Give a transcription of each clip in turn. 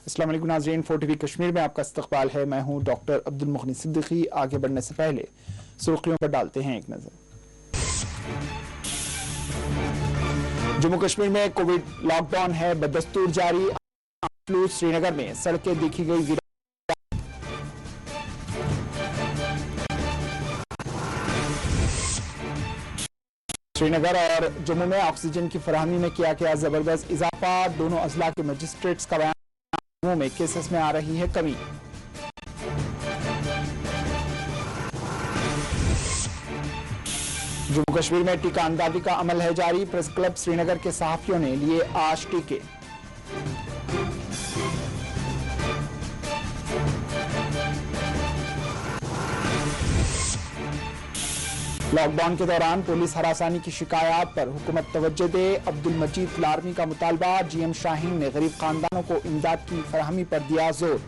अस्सलाम वालेकुम नाज़रीन, 4TV कश्मीर में आपका इस्तक़बाल है। मैं हूं डॉक्टर अब्दुल मुग़नी सिद्दीकी। आगे बढ़ने से पहले सुर्खियों पर डालते हैं एक नज़र। जम्मू कश्मीर में कोविड लॉकडाउन है बदस्तूर जारी। फ्लू श्रीनगर में सड़कें देखी गई गिरा। श्रीनगर और जम्मू में ऑक्सीजन की फराहमी में किया गया जबरदस्त इजाफा। दोनों अजला के मजिस्ट्रेट्स का बयान, जम्मू में केसेस में आ रही है कमी। जम्मू कश्मीर में टीका अंदाजी का अमल है जारी। प्रेस क्लब श्रीनगर के सहाफियों ने लिए आज टीके। लॉकडाउन के दौरान पुलिस हरासानी की शिकायत पर हुकूमत तवज्जो दे। अब्दुल मजीद लारमी का मुतालबा। GM शाहीन ने गरीब खानदानों को इमदाद की फराहमी पर दिया जोर।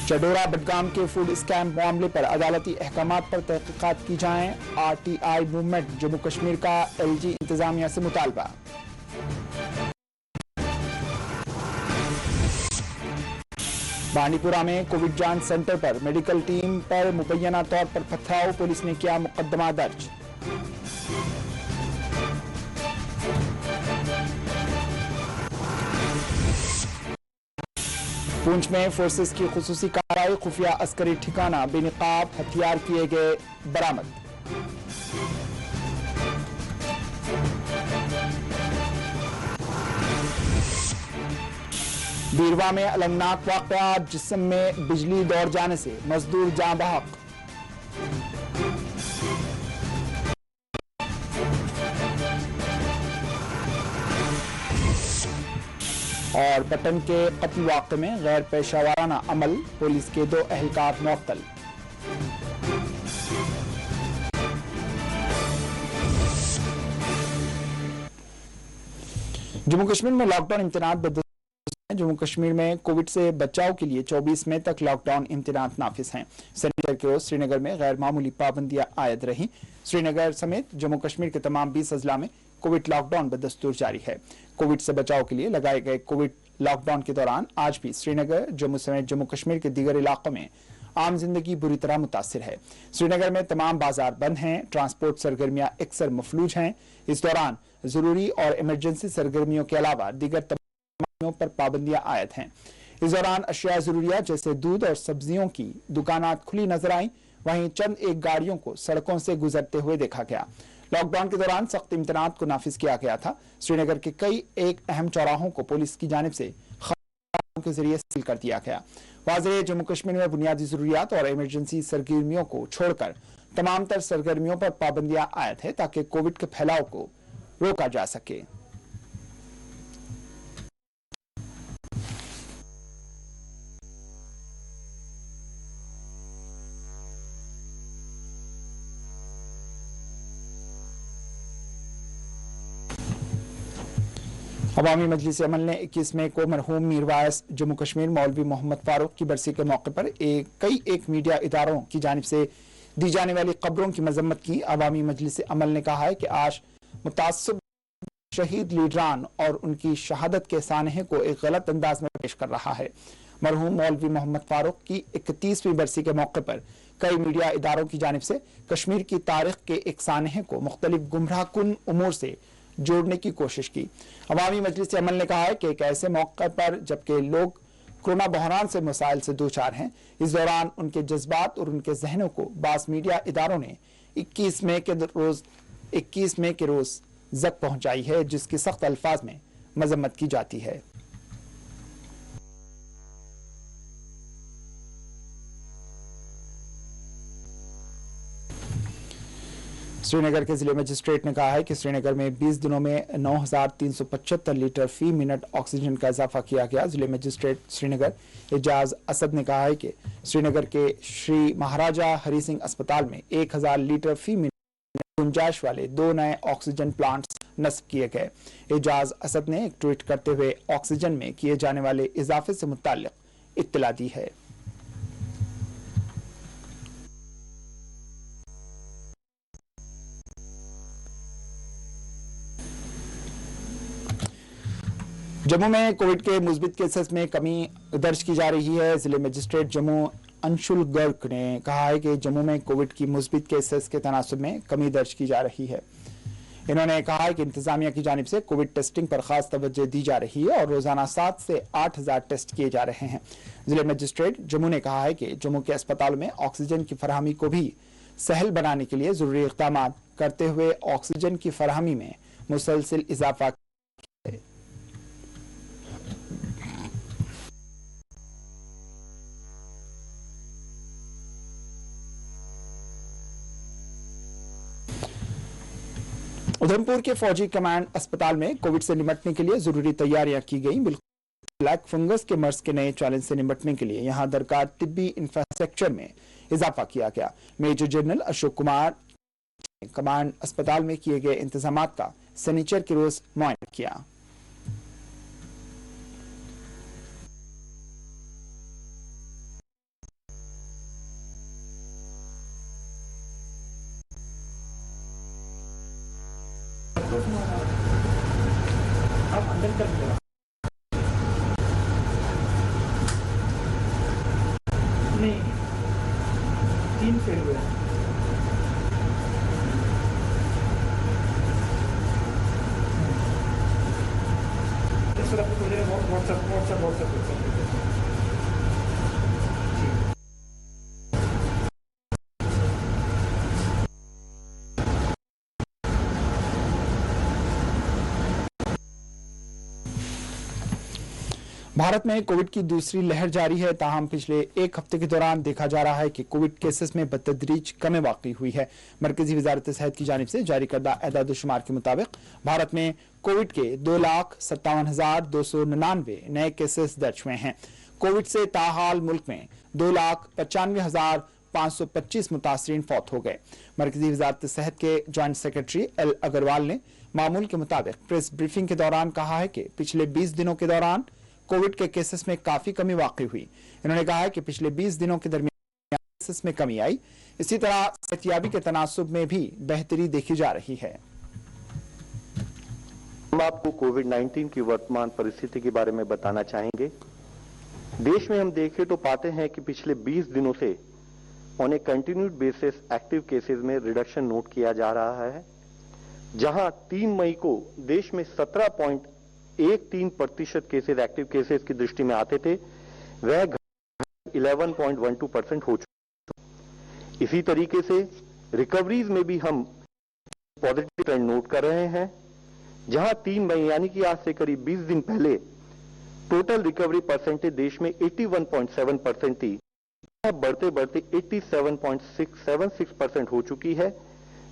चडोरा बडगाम के फूड स्कैम मामले पर अदालती अहकामात पर तहकीकात की जाएं। RTI मूवमेंट जम्मू कश्मीर का LG इंतजामिया से मुतालबा। बानीपुरा में कोविड जांच सेंटर पर मेडिकल टीम पर मुबैना तौर पर पथराव, पुलिस ने किया मुकदमा दर्ज। पूंछ में फोर्सेस की खुसूसी कार्रवाई, खुफिया अस्करी ठिकाना बेनकाब हथियार किए गए बरामद। बीरवा में अलंगनाक वाकया, जिस्म में बिजली दौड़ जाने से मजदूर जाँ बहक। और पटन के कत्ल वाक़े में गैर पेशावराना अमल, पुलिस के 2 एहलकार मुअत्तल। जम्मू कश्मीर में लॉकडाउन इम्तनात। जम्मू कश्मीर में कोविड से बचाव के लिए 24 मई तक लॉकडाउन इम्तनात नाफिज हैं। शनिवार के रोज श्रीनगर में गैर मामूली पाबंदियां आयद रही। श्रीनगर समेत जम्मू कश्मीर के तमाम 20 अजला में कोविड लॉकडाउन बदस्तूर जारी है। कोविड से बचाव के लिए लगाए गए कोविड लॉकडाउन के दौरान आज भी श्रीनगर, जम्मू समेत जम्मू कश्मीर के दीगर इलाकों में आम जिंदगी बुरी तरह मुतासिर है। श्रीनगर में तमाम बाजार बंद हैं, ट्रांसपोर्ट सरगर्मियां अक्सर मफलूज हैं। इस दौरान जरूरी और इमरजेंसी सरगर्मियों के अलावा दीगर पर पाबंदियां आयद हैं। इस दौरान अशिया जरूरियात जैसे दूध और सब्जियों की दुकानात खुली नजर आई। वहीं चंद एक गाड़ियों को सड़कों से गुजरते हुए देखा गया। लॉकडाउन के दौरान सख्त इम्तनात को नाफिज किया गया था। श्रीनगर के कई एक अहम चौराहों को पुलिस की जानिब से के जरिए सील कर दिया गया। वाज़ेह जम्मू कश्मीर में बुनियादी जरूरियात और इमरजेंसी सरगर्मियों को छोड़कर तमाम तर सरगर्मियों पर पाबंदियां आयद है ताकि कोविड के फैलाव को रोका जा सके। अवामी मजलिस अमल ने 21 मई को मरहूम मीरवाइस जम्मू कश्मीर मौलवी मोहम्मद फारूक की बरसी के मौके पर कई एक मीडिया इदारों की जानिब से दी जाने वाली खबरों की मजम्मत की। अवामी मजलिस अमल ने कहा है कि आज मुतासिब शहीद लीडरान और उनकी शहादत के सानहे को एक गलत अंदाज में पेश कर रहा है। मरहूम मौलवी मोहम्मद फारूक की 31वीं बरसी के मौके पर कई मीडिया इदारों की जानिब से कश्मीर की तारीख के एक सानहे को मुख्तलिफ गुमराहकुन उमूर से जोड़ने की कोशिश की। अवामी मजलिस अमल ने कहा है कि एक ऐसे मौके पर जबकि लोग कोरोना बहरान से मसाइल से दो चार हैं, इस दौरान उनके जज्बात और उनके जहनों को बास मीडिया इदारों ने 21 मई के रोज जख्म पहुंचाई है, जिसकी सख्त अल्फाज में मजम्मत की जाती है। श्रीनगर के जिले मजिस्ट्रेट ने कहा है कि श्रीनगर में 20 दिनों में 9,375 लीटर फी मिनट ऑक्सीजन का इजाफा किया गया। जिले मजिस्ट्रेट श्रीनगर एजाज असद ने कहा है कि श्रीनगर के श्री महाराजा हरी सिंह अस्पताल में 1,000 लीटर फी मिनट गुंजाइश वाले 2 नए ऑक्सीजन प्लांट्स नस्ब किए गए। एजाज असद ने एक ट्वीट करते हुए ऑक्सीजन में किए जाने वाले इजाफे से मुताल्लिक इत्तला दी है। जम्मू में कोविड के मुस्बित केसेस में कमी दर्ज की जा रही है। जिले मजिस्ट्रेट जम्मू अंशुल गर्ग ने कहा है कि जम्मू में कोविड की मुस्बित केसेस के तनासुब में कमी दर्ज की जा रही है। इन्होंने कहा है कि इंतजामिया की जानिब से कोविड टेस्टिंग पर खास तवज्जो दी जा रही है और रोजाना 7 से 8,000 टेस्ट किए जा रहे हैं। जिले मजिस्ट्रेट जम्मू ने कहा है कि जम्मू के अस्पतालों में ऑक्सीजन की फराहमी को भी सहल बनाने के लिए जरूरी इक़दाम करते हुए ऑक्सीजन की फराहमी में मुसलसिल इजाफा उधमपुर के फौजी कमांड अस्पताल में कोविड से निपटने के लिए जरूरी तैयारियां की गई। ब्लैक फंगस के मर्ज के नए चैलेंज से निपटने के लिए यहां दरकार तिब्बी इंफ्रास्ट्रक्चर में इजाफा किया गया। मेजर जनरल अशोक कुमार ने कमांड अस्पताल में किए गए इंतजाम का शनिचर के रोज मुआयना किया। आप अंदर कर दीजिएगा। नहीं, 3 फेल हुए हैं। सर आपको व्हाट्सएप भारत में कोविड की दूसरी लहर जारी है। ताहम पिछले एक हफ्ते के दौरान देखा जा रहा है कि कोविड केसेस में बतदरीज कमी वाकई हुई है। मरकजी वजारत सेहत की जानिब से जारी करदा एदाद-ओ-शुमार के मुताबिक भारत में कोविड के 2,57,299 नए केसेस दर्ज हुए हैं। कोविड से ताहाल मुल्क में 2,95,525 मुतासरीन फौत हो गए। मरकजी वजारत सेहत के जॉइंट सेक्रेटरी एल अग्रवाल ने मामूल के मुताबिक प्रेस ब्रीफिंग के दौरान कहा है कि पिछले 20 दिनों के दौरान कोविड के केसेस में काफी कमी वाकई हुई। इन्होंने कहा है कि पिछले 20 दिनों के दरमियान केसेस में कमी आई। इसी तरह सेहतियाबी के तनासुब में भी बेहतरी देखी जा रही है। हम आपको कोविड-19 की वर्तमान परिस्थिति के बारे में बताना चाहेंगे। देश में हम देखें तो पाते हैं कि पिछले 20 दिनों से on A continued basis active cases में रिडक्शन नोट किया जा रहा है, जहां 3 मई को देश में 17.13% केसेस एक्टिव केसेस की दृष्टि में आते थे, वह 11.12% हो चुके। इसी तरीके से रिकवरीज में भी हम पॉजिटिव ट्रेंड नोट कर रहे हैं, जहां 3 मई यानी कि आज से करीब 20 दिन पहले टोटल रिकवरी परसेंटेज देश में 81.7% थी, बढ़ते बढ़ते 87.676% हो चुकी है।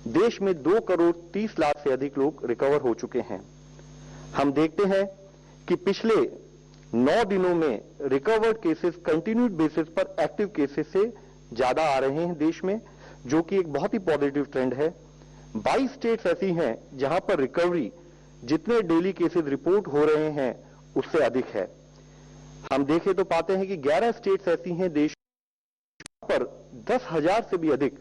देश में 2,30,00,000 से अधिक लोग रिकवर हो चुके हैं। हम देखते हैं कि पिछले 9 दिनों में रिकवर्ड केसेस कंटिन्यूड बेसिस पर एक्टिव केसेस से ज्यादा आ रहे हैं देश में, जो कि एक बहुत ही पॉजिटिव ट्रेंड है। 22 स्टेट्स ऐसी हैं जहां पर रिकवरी जितने डेली केसेस रिपोर्ट हो रहे हैं उससे अधिक है। हम देखें तो पाते हैं कि 11 स्टेट्स ऐसी हैं देश पर 10,000 से भी अधिक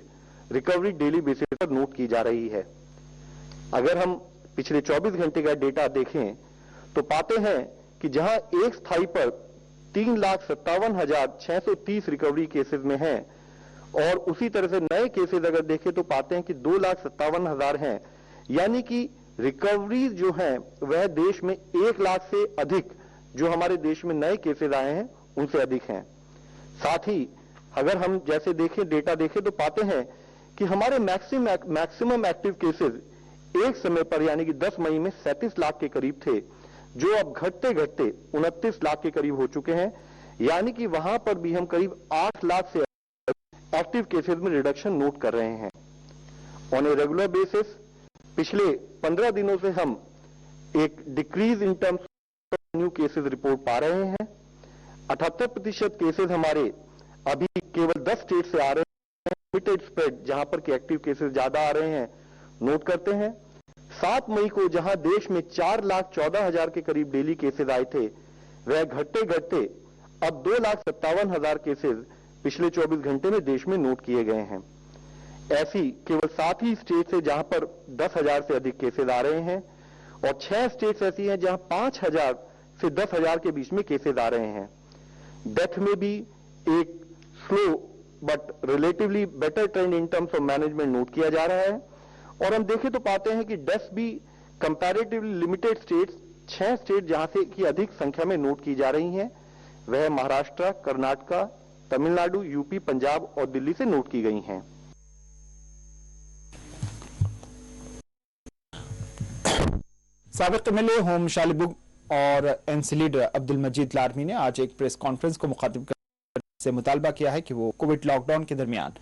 रिकवरी डेली बेसिस पर नोट की जा रही है। अगर हम पिछले 24 घंटे का डेटा देखें तो पाते हैं कि जहां एक स्थाई पर 3,57,630 रिकवरी केसेस में हैं, और उसी तरह से नए केसेस अगर देखें तो पाते हैं कि 2,57,000 हैं, यानी कि रिकवरी जो हैं वह देश में 1 लाख से अधिक जो हमारे देश में नए केसेस आए हैं उनसे अधिक हैं। साथ ही अगर हम जैसे देखें डेटा देखें तो पाते हैं कि हमारे मैक्सिमम एक्टिव केसेस एक समय पर यानी कि 10 मई में 37 लाख के करीब थे, जो अब घटते घटते 29 लाख के करीब हो चुके हैं, यानी कि वहां पर भी हम करीब 8 लाख से एक्टिव केसेस में रिडक्शन नोट कर रहे हैं। ऑन ए रेगुलर बेसिस पिछले 15 दिनों से हम एक decrease in terms new cases report पा रहे हैं। 78% केसेस हमारे अभी केवल 10 स्टेट से आ रहे हैं। लिमिटेड स्प्रेड जहां पर के एक्टिव केसेस ज्यादा आ रहे हैं नोट करते हैं। 7 मई को जहां देश में 4,14,000 के करीब डेली केसेस आए थे, वह घटते घटते अब 2,57,000 केसेस पिछले 24 घंटे में देश में नोट किए गए हैं। ऐसी केवल 7 ही स्टेट से जहां पर 10,000 से अधिक केसेस आ रहे हैं, और 6 स्टेट्स ऐसी हैं जहां 5,000 से 10,000 के बीच में केसेस आ रहे हैं। डेथ में भी एक slow but relatively better trend in terms of management note किया जा रहा है। और हम देखें तो पाते हैं कि डेथ भी कंपैरेटिवली लिमिटेड स्टेट्स, 6 स्टेट जहां से की अधिक संख्या में नोट की जा रही हैं, वह महाराष्ट्र, कर्नाटक, तमिलनाडु, यूपी, पंजाब और दिल्ली से नोट की गई हैं। साबिक एमएलए होम शालिबुग और एनसी लीडर अब्दुल मजीद लारमी ने आज एक प्रेस कॉन्फ्रेंस को मुखातिब कर से मुतालबा किया है कि वो कोविड लॉकडाउन के दरमियान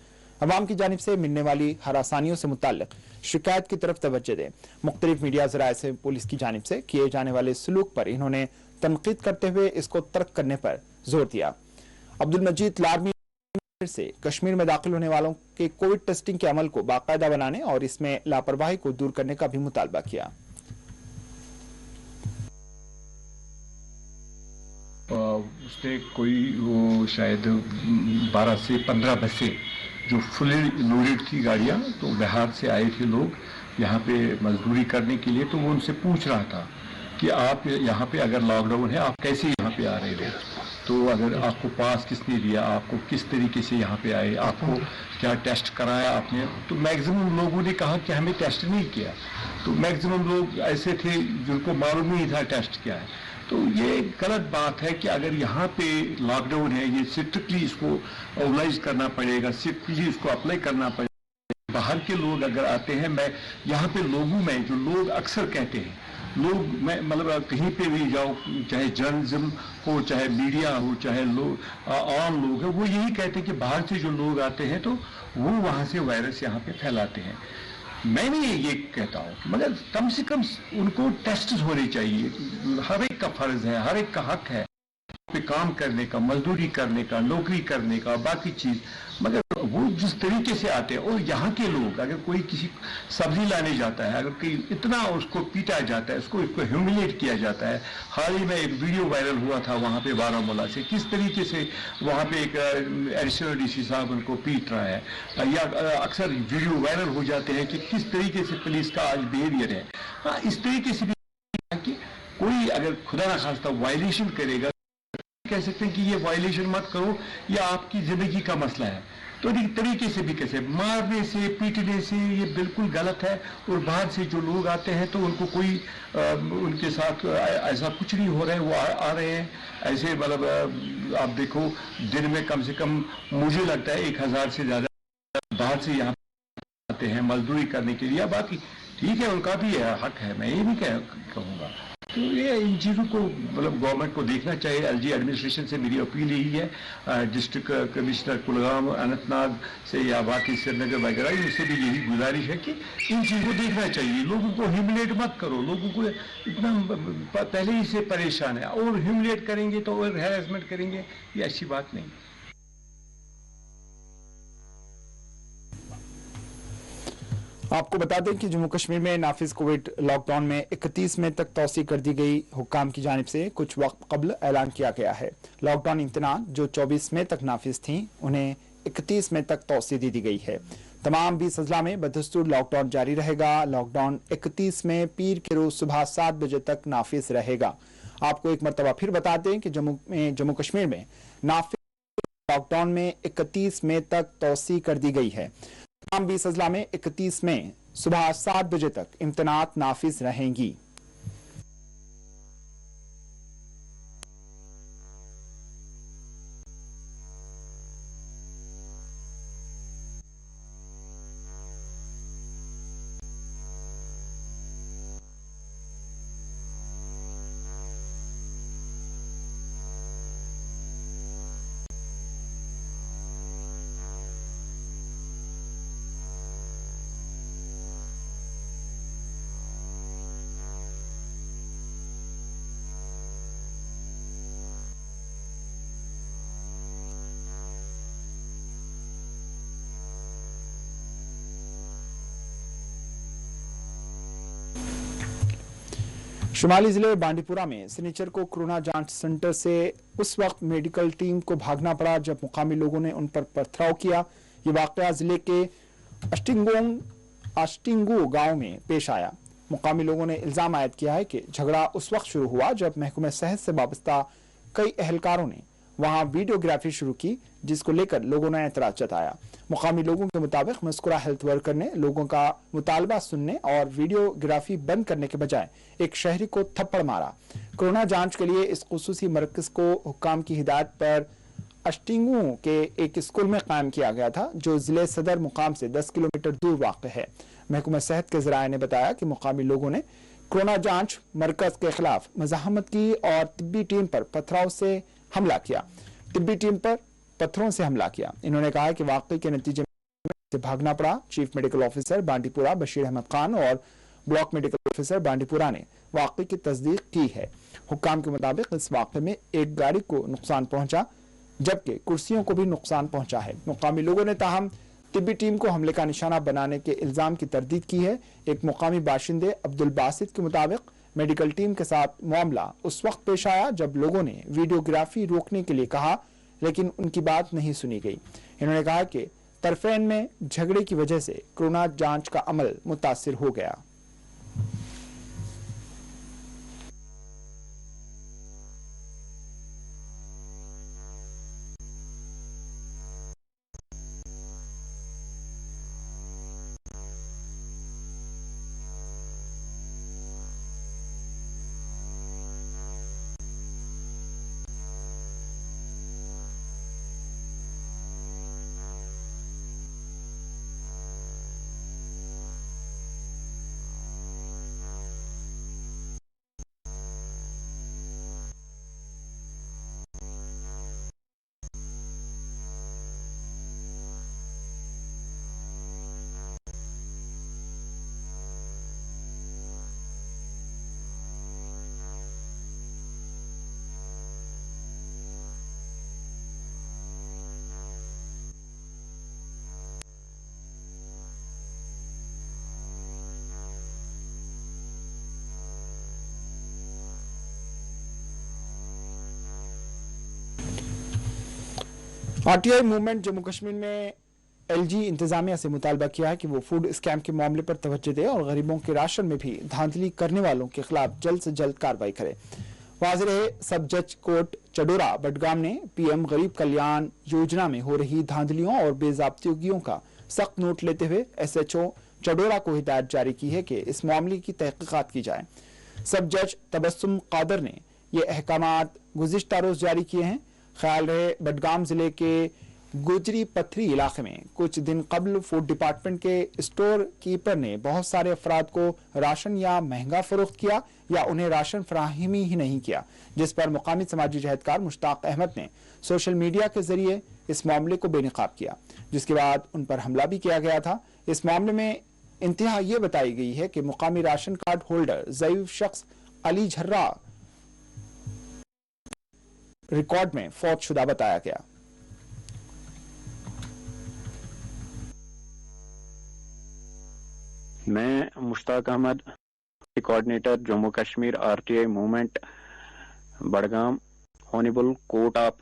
अवाम की जानिब से मिलने वाली हर आसानियों से मुताल्लिक शिकायत की तरफ तवज्जो दें। मुख्तलिफ मीडिया ज़राए से पुलिस की जानिब से किए जाने वाले सलूक पर इन्होंने तनकीद करते हुए इसको तर्क करने पर जोर दिया। अब्दुल मजीद लारमी से कश्मीर में दाखिल होने वालों के कोविड टेस्टिंग के अमल को बाकायदा बनाने और इसमें लापरवाही को दूर करने का भी मुतालबा किया। उसने कोई वो शायद 12 से 15 बसें जो फुली लोडेड थी गाड़ियाँ, तो बिहार से आए थे लोग यहाँ पे मजदूरी करने के लिए। तो वो उनसे पूछ रहा था कि आप यहाँ पे अगर लॉकडाउन है आप कैसे यहाँ पे आ रहे हो, तो अगर आपको पास किसने दिया, आपको किस तरीके से यहाँ पे आए, आपको क्या टेस्ट कराया आपने। तो मैक्सिमम लोगों ने कहा कि हमें टेस्ट नहीं किया। तो मैक्सिमम लोग ऐसे थे जिनको मालूम नहीं था टेस्ट क्या है। तो ये गलत बात है कि अगर यहाँ पे लॉकडाउन है, ये स्ट्रिक्टली इसको ऑर्गेनाइज करना पड़ेगा, स्ट्रिक्टली इसको अप्लाई करना पड़ेगा। बाहर के लोग अगर आते हैं, मैं यहाँ पे लोगों में जो लोग अक्सर कहते हैं, लोग मैं मतलब कहीं पे भी जाओ, चाहे जर्नलिज्म हो, चाहे मीडिया हो, चाहे लोग आम लोग हैं, वो यही कहते हैं कि बाहर से जो लोग आते हैं तो वो वहाँ से वायरस यहाँ पे फैलाते हैं। मैं भी ये कहता हूँ, मगर कम से कम उनको टेस्ट होने चाहिए। हर एक का फर्ज है, हर एक का हक है पे काम करने का, मजदूरी करने का, नौकरी करने का, बाकी चीज। मगर वो जिस तरीके से आते हैं, और यहाँ के लोग अगर कोई किसी सब्जी लाने जाता है, अगर कोई इतना उसको पीटा जाता है, उसको ह्यूमिलेट किया जाता है। हाल ही में एक वीडियो वायरल हुआ था वहाँ पे बारामूला से, किस तरीके से वहाँ पे एक एडिशनल डीसी साहब उनको पीट रहा है। या अक्सर वीडियो वायरल हो जाते हैं कि किस तरीके से पुलिस का आज बिहेवियर है। हाँ, इस तरीके से भी कि कोई अगर खुदा न खास्ता वायलेशन करेगा, कह सकते हैं कि ये वायलेशन मत करो, ये आपकी जिंदगी का मसला है। तो तरीके से भी कैसे मारने से, पीटने से, ये बिल्कुल गलत है। और बाहर से जो लोग आते हैं तो उनको कोई उनके साथ ऐसा कुछ नहीं हो रहा है, वो आ रहे हैं ऐसे। मतलब आप देखो, दिन में कम से कम मुझे लगता है 1000 से ज्यादा बाहर से यहाँ आते हैं मजदूरी करने के लिए। बाकी ठीक है, उनका भी हक है, मैं ये नहीं कहूँगा। तो ये इन चीज़ों को मतलब गवर्नमेंट को देखना चाहिए। एलजी एडमिनिस्ट्रेशन से मेरी अपील यही है, डिस्ट्रिक्ट कमिश्नर कुलगाम, अनंतनाग से या बाकी श्रीनगर वगैरह, इनसे भी यही गुजारिश है कि इन चीज़ों को देखना चाहिए। लोगों को ह्यूमिलेट मत करो, लोगों को इतना पहले ही से परेशान है, और ह्यूमिलेट करेंगे तो और हैरेसमेंट करेंगे, ये अच्छी बात नहीं। आपको बता दें कि जम्मू कश्मीर में नाफिज कोविड लॉकडाउन में 31 मई तक तौसी कर दी गई। हुक्काम की जानिब से कुछ वक्त कबल ऐलान किया गया है। लॉकडाउन इम्तनान जो 24 मई तक नाफिज थी, उन्हें 31 मई तक तौसी दे दी गई है। तमाम 20 अजला में बदस्तूर लॉकडाउन जारी रहेगा। लॉकडाउन 31 मई पीर के रोज सुबह 7 बजे तक नाफिज रहेगा। आपको एक मरतबा फिर बता दें कि जम्मू कश्मीर में नाफिज लॉकडाउन में 31 मई तक तौसी कर दी गई है। तमाम 20 अजला में 31 मई सुबह 7 बजे तक इम्तनात नाफिज रहेंगी। शुमाली जिले बांडीपुरा में सिनीचर को कोरोना जांच सेंटर से उस वक्त मेडिकल टीम को भागना पड़ा जब मुकामी लोगों ने उन पर पथराव किया। ये वाकया जिले के अष्टिंगो गांव में पेश आया। मुकामी लोगों ने इल्जाम आयद किया है कि झगड़ा उस वक्त शुरू हुआ जब महकमा सेहत से वाबस्ता कई एहलकारों ने वहां वीडियोग्राफी शुरू की, जिसको लेकर लोगों ने एतराज जताया। मुकामी लोगों के मुताबिक मस्कुरा हेल्थ वर्कर ने लोगों का मुतालबा सुनने और वीडियोग्राफी बंद करने के बजाय एक शहरी को थप्पड़ मारा। कोरोना जांच के लिए इस खुसूसी मरकज को हुक्काम की हिदायत पर अष्टिंगू के एक स्कूल में कायम किया गया था, जो जिले सदर मुकाम से 10 किलोमीटर दूर वाक़ है। महकमा सेहत के ज़राए ने बताया कि मुकामी लोगों ने कोरोना जांच मरकज के खिलाफ मज़ाहमत की और तिब्बी टीम पर पत्थरों से हमला किया। इन्होंने कहा कि वाक़ई के नतीजे में भागना पड़ा। Chief medical officer Bandipora Bashir Ahmad Khan और ब्लॉक मेडिकल ऑफिसर बांडीपुरा ने वाक़ई की तस्दीक की है। हुक्काम के मुताबिक इस वाक़े में एक गाड़ी को नुकसान पहुंचा, जबकि कुर्सियों को भी नुकसान पहुंचा है। मुकामी लोगों ने ताहम तिब्बी टीम को हमले का निशाना बनाने के इल्जाम की तरदीद की है। एक मुकामी बाशिंदे अब्दुल बासित के मुताबिक मेडिकल टीम के साथ मामला उस वक्त पेश आया जब लोगों ने वीडियोग्राफी रोकने के लिए कहा, लेकिन उनकी बात नहीं सुनी गई। इन्होंने कहा कि तरफेन में झगड़े की वजह से कोरोना जांच का अमल मुतासिर हो गया। आरटीआई मूवमेंट जम्मू कश्मीर में एलजी इंतजामिया से मुतालबा किया है कि वो फूड स्कैम के मामले पर तवज्जो दे और गरीबों के राशन में भी धांधली करने वालों के खिलाफ जल्द से जल्द कार्रवाई करे। वाज़ेह रहे, सब जज कोर्ट चडोरा बडगाम ने पीएम गरीब कल्याण योजना में हो रही धांधलियों और बेजाब्तियों का सख्त नोट लेते हुए एसएचओ चडोरा को हिदायत जारी की है कि इस मामले की तहकीकात की जाए। सब जज तबस्सुम कादर ने ये अहकामात गुज़िश्ता रोज जारी किए हैं। ख्याल रहे, बडगाम जिले के गुजरी पथरी इलाके में कुछ दिन कबल फूड डिपार्टमेंट के स्टोर कीपर ने बहुत सारे अफराद को राशन या महंगा फरोख्त किया या उन्हें राशन फराहमी ही नहीं किया, जिस पर मुकामी समाजी जहदकार मुश्ताक अहमद ने सोशल मीडिया के जरिए इस मामले को बेनकाब किया, जिसके बाद उन पर हमला भी किया गया था। इस मामले में इंतहा ये बताई गई है कि मुकामी राशन कार्ड होल्डर ज़ईफ शख्स अली झर्रा रिकॉर्ड में फौत शुदा बताया गया। मैं Mushtaq Ahmad, coordinator Jammu Kashmir RTI movement Budgam, honourable court of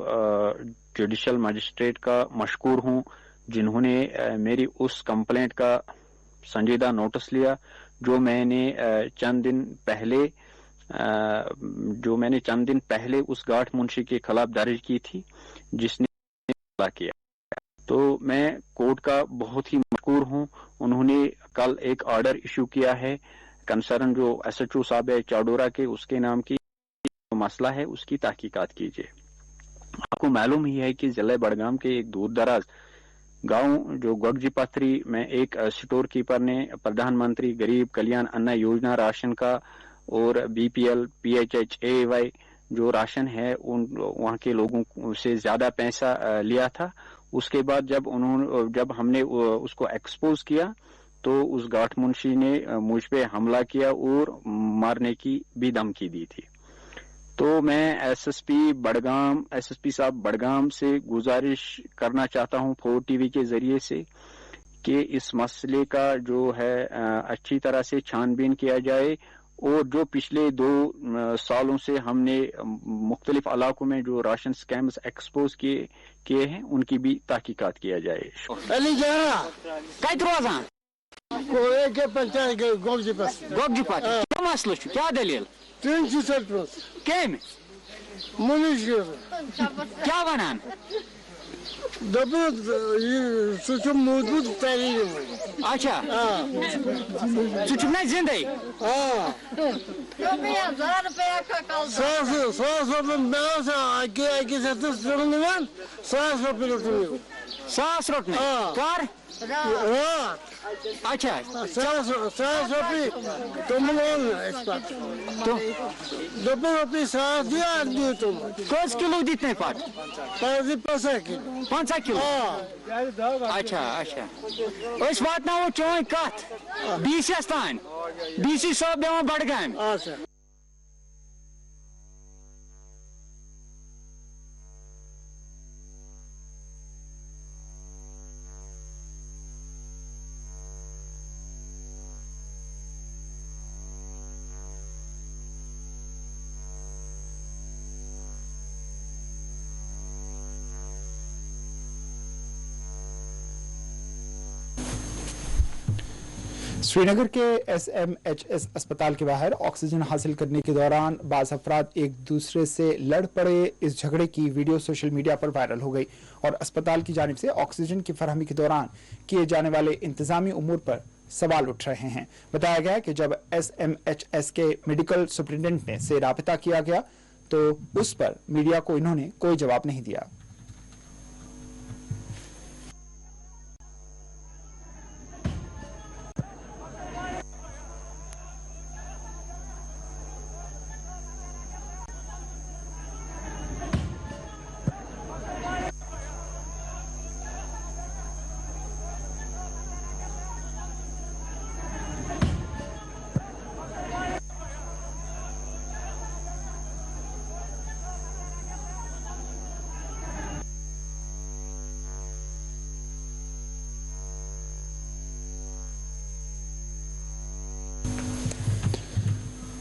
judicial magistrate का मशकूर हूं, जिन्होंने मेरी उस कंप्लेंट का संजीदा नोटिस लिया जो मैंने चंद दिन पहले उस गाठ मुंशी के खिलाफ दर्ज की थी जिसने हमला किया। तो मैं कोर्ट का बहुत ही मशकूर हूं। उन्होंने कल एक ऑर्डर इशू किया है कंसर्न जो एसएचओ साहब है चाडोरा के, उसके नाम की मसला है उसकी तहकीकात कीजिए। आपको मालूम ही है कि जिले बडगाम के एक दूर दराज गांव जो गगजी पथरी में एक स्टोर कीपर ने प्रधानमंत्री गरीब कल्याण अन्न योजना राशन का और बीपीएल पीएचएच एवाई जो राशन है वहां के लोगों से ज्यादा पैसा लिया था। उसके बाद जब हमने उसको एक्सपोज किया तो उस गाठ मुंशी ने मुझ पे हमला किया और मारने की भी धमकी दी थी। तो मैं एसएसपी साहब बडगाम से गुजारिश करना चाहता हूं 4 टीवी के जरिए से कि इस मसले का जो है अच्छी तरह से छानबीन किया जाए और जो पिछले 2 सालों से हमने मुख्तलिफ इलाकों में जो राशन स्कैम्स एक्सपोज किए हैं उनकी भी तहकीकात किया जाए। के पंचायत गोगजी पास क्या मसला क्या दलील कम मुनिश क्या वनान सह मजबूत तरीन अच्छा ना जिंदे सास रुपये सास रोटने कर अच्छा सास रुपये तुम रुपये सास दिया दिए तुम कस किलो दितने पात 5 किलो अच्छा अच्छा अस वात चोन कत BC तान BC साहब दिवान बडगाम श्रीनगर के SMHS अस्पताल के बाहर ऑक्सीजन हासिल करने के दौरान बाज़ अफराद एक दूसरे से लड़ पड़े। इस झगड़े की वीडियो सोशल मीडिया पर वायरल हो गई और अस्पताल की जानिब से ऑक्सीजन की फराहमी के दौरान किए जाने वाले इंतजामी उमूर पर सवाल उठ रहे हैं। बताया गया कि जब SMHS के मेडिकल सुपरिटेंडेंट से राबता किया गया तो उस पर मीडिया को इन्होंने कोई जवाब नहीं दिया।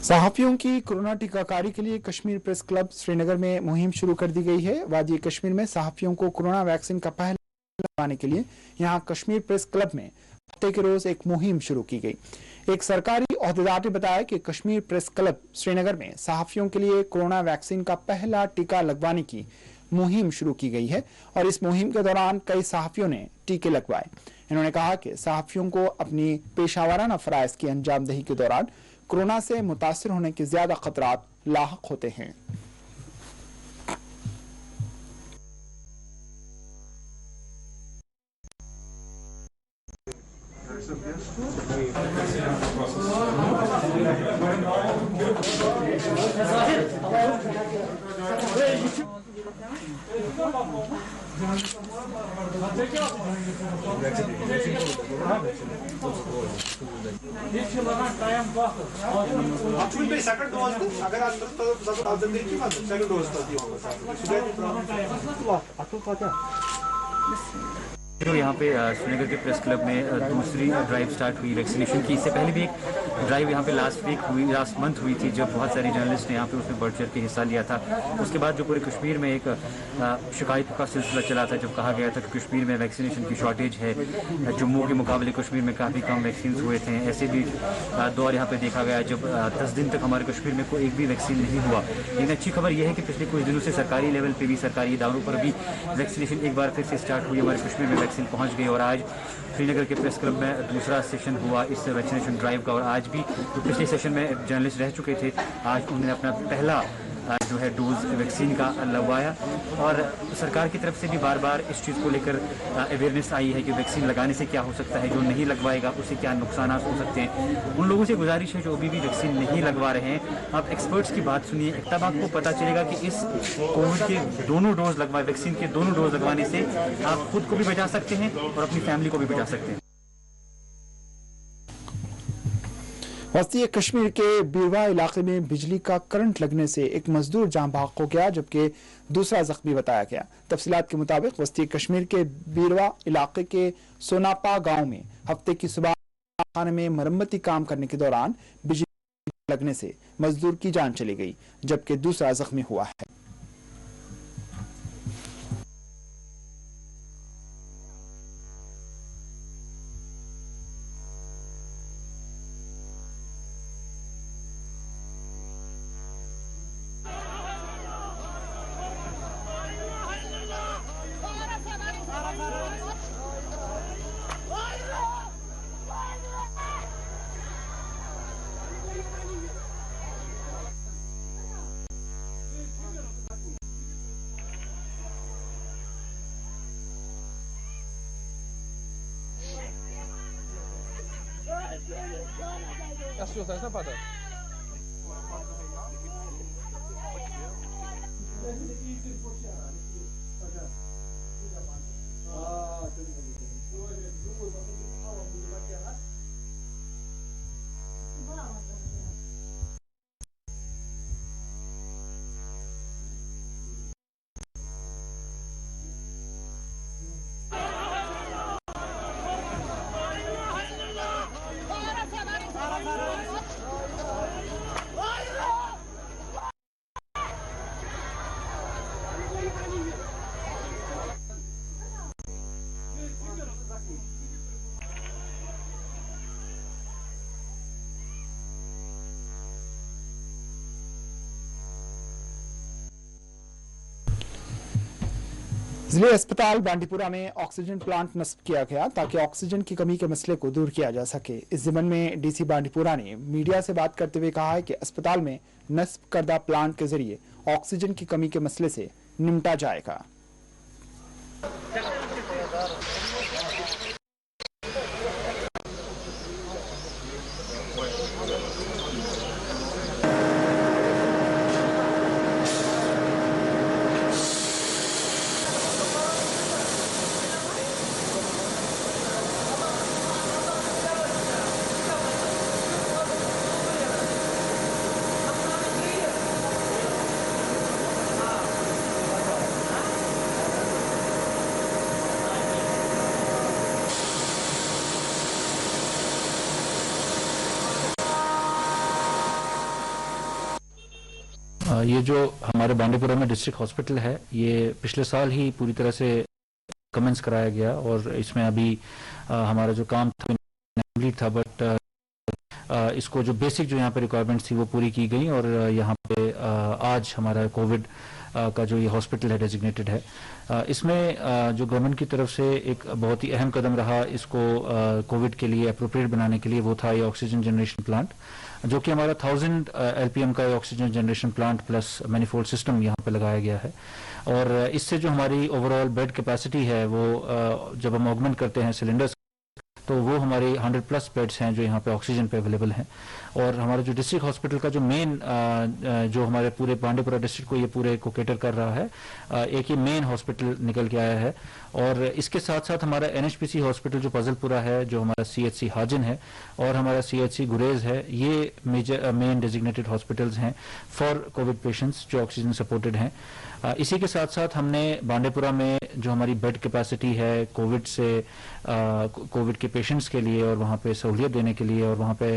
सहाफियों की कोरोना टीकाकारी के लिए कश्मीर प्रेस क्लब श्रीनगर में मुहिम शुरू कर दी गई है। वादी कश्मीर में सहाफियों को कोरोना वैक्सीन का पहला लगाने के लिए यहां कश्मीर प्रेस क्लब में हफ्ते के रोज एक मुहिम शुरू की गई। एक सरकारी ओहदेदार ने बताया कि कश्मीर प्रेस क्लब श्रीनगर में सहाफियों के लिए कोरोना वैक्सीन का पहला टीका लगवाने की मुहिम शुरू की गई है और इस मुहिम के दौरान कई सहाफियों ने टीके लगवाए। इन्होंने कहा कि सहाफियों को अपनी पेशावराना फराइज की अंजामदही के दौरान कोरोना से मुतासिर होने के ज्यादा खतरात लाहक होते हैं। सेकंड डोज अगर सेकंड डोज तो यहाँ पे श्रीनगर के प्रेस क्लब में दूसरी ड्राइव स्टार्ट हुई वैक्सीनेशन की। इससे पहले भी एक ड्राइव यहाँ पे लास्ट मंथ हुई थी जब बहुत सारे जर्नलिस्ट ने यहाँ पे उसमें बढ़ चढ़ के हिस्सा लिया था। उसके बाद जो पूरे कश्मीर में एक शिकायत का सिलसिला चला था जब कहा गया था कि कश्मीर में वैक्सीनेशन की शॉर्टेज है, जम्मू के मुकाबले कश्मीर में काफ़ी कम वैक्सीन हुए थे। ऐसे भी दौर यहाँ पे देखा गया जब 10 दिन तक हमारे कश्मीर में कोई एक भी वैक्सीन नहीं हुआ। लेकिन अच्छी खबर यह है कि पिछले कुछ दिनों से सरकारी लेवल पर भी, सरकारी इदारों पर भी वैक्सीनेशन एक बार फिर से स्टार्ट हुई। हमारे कश्मीर में वैक्सीन पहुंच गई और आज श्रीनगर के प्रेस क्लब में दूसरा सेशन हुआ इस वैक्सीनेशन ड्राइव का। और आज भी जो पिछले सेशन में जर्नलिस्ट रह चुके थे, आज उन्होंने अपना पहला जो है डोज वैक्सीन का लगवाया। और सरकार की तरफ से भी बार बार इस चीज़ को लेकर अवेयरनेस आई है कि वैक्सीन लगाने से क्या हो सकता है, जो नहीं लगवाएगा उसे क्या नुकसान हो सकते हैं। उन लोगों से गुजारिश है जो अभी भी वैक्सीन नहीं लगवा रहे हैं, आप एक्सपर्ट्स की बात सुनिए, तब आपको पता चलेगा कि इस कोविड के दोनों डोज वैक्सीन के दोनों डोज लगवाने से आप खुद को भी बचा सकते हैं और अपनी फैमिली को भी बचा सकते हैं। वस्ती कश्मीर के बीरवा इलाके में बिजली का करंट लगने से एक मजदूर जान बहक हो गया जबकि दूसरा जख्मी बताया गया। तफसीलात के मुताबिक वस्ती कश्मीर के बीरवा इलाके के सोनापा गांव में हफ्ते की सुबह खाने में मरम्मती काम करने के दौरान बिजली लगने से मजदूर की जान चली गई जबकि दूसरा जख्मी हुआ है। जिले अस्पताल बांडीपुरा में ऑक्सीजन प्लांट नस्ब किया गया ताकि ऑक्सीजन की कमी के मसले को दूर किया जा सके। इस ज़िम्मन में डीसी बांडीपुरा ने मीडिया से बात करते हुए कहा है कि अस्पताल में नस्ब करदा प्लांट के जरिए ऑक्सीजन की कमी के मसले से निपटा जाएगा। ये जो हमारे बांडीपुरा में डिस्ट्रिक्ट हॉस्पिटल है, ये पिछले साल ही पूरी तरह से कमेंस कराया गया और इसमें अभी हमारा जो काम था कंप्लीट था, बट इसको जो बेसिक जो यहाँ पे रिक्वायरमेंट्स थी वो पूरी की गई और यहाँ पे आज हमारा कोविड का जो ये हॉस्पिटल है डेजिग्नेटेड है। इसमें जो गवर्नमेंट की तरफ से एक बहुत ही अहम कदम रहा इसको कोविड के लिए अप्रोप्रिएट बनाने के लिए, वो था ये ऑक्सीजन जनरेशन प्लांट, जो कि हमारा 1000 LPM का oxygen generation plant plus manifold system यहाँ पे लगाया गया है। और इससे जो हमारी ओवरऑल बेड कैपेसिटी है वो जब हम ऑगमेंट करते हैं सिलेंडर्स तो वो हमारे 100+ बेड्स हैं जो यहाँ पे ऑक्सीजन पे अवेलेबल हैं। और हमारा जो डिस्ट्रिक्ट हॉस्पिटल का जो मेन जो हमारे पूरे बांडीपुरा डिस्ट्रिक्ट को ये पूरे को कैटर कर रहा है, एक ये मेन हॉस्पिटल निकल के आया है। और इसके साथ साथ हमारा NHPC हॉस्पिटल जो पजलपुरा है, जो हमारा CHC हाजिन है और हमारा CHC गुरेज है, ये मेजर मेन डेजिग्नेटेड हॉस्पिटल्स हैं फॉर कोविड पेशेंट्स जो ऑक्सीजन सपोर्टेड हैं। इसी के साथ साथ हमने बांडीपुरा में जो हमारी बेड कैपेसिटी है कोविड के पेशेंट्स के लिए और वहाँ पे सहूलियत देने के लिए और वहाँ पे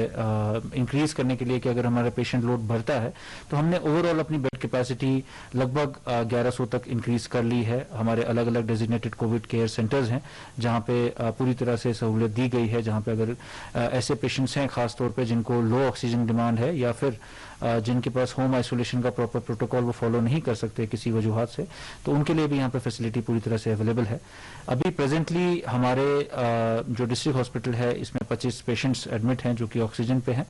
इंक्रीज करने के लिए कि अगर हमारा पेशेंट लोड बढ़ता है तो हमने ओवरऑल अपनी बेड कैपेसिटी लगभग 1100 तक इंक्रीज कर ली है। हमारे अलग अलग डेजिग्नेटेड कोविड केयर सेंटर्स हैं जहाँ पे पूरी तरह से सहूलियत दी गई है, जहाँ पे अगर ऐसे पेशेंट्स हैं खासतौर पर जिनको लो ऑक्सीजन डिमांड है या फिर जिनके पास होम आइसोलेशन का प्रॉपर प्रोटोकॉल वो फॉलो नहीं कर सकते किसी वजूहत से, तो उनके लिए भी यहाँ पे फैसिलिटी पूरी तरह से अवेलेबल है। अभी प्रेजेंटली हमारे जो डिस्ट्रिक्ट हॉस्पिटल है इसमें 25 पेशेंट्स एडमिट हैं जो कि ऑक्सीजन पे हैं।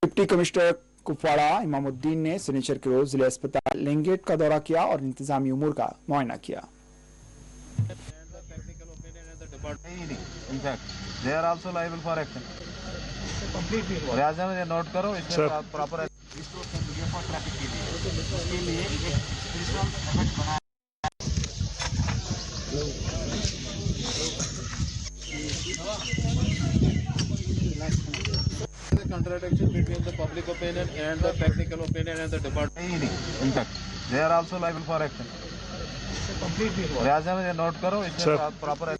डिप्टी कमिश्नर कुपवाड़ा इमामुद्दीन ने शनिचर के रोज जिले अस्पताल लेंगेट का दौरा किया और इंतजामी उमूर का मुआयना किया। नोट करो इसमें proper contradiction between the public opinion and the technical opinion and the department. In fact, they are also liable for action. Completely. Note करो इसमें प्रॉपर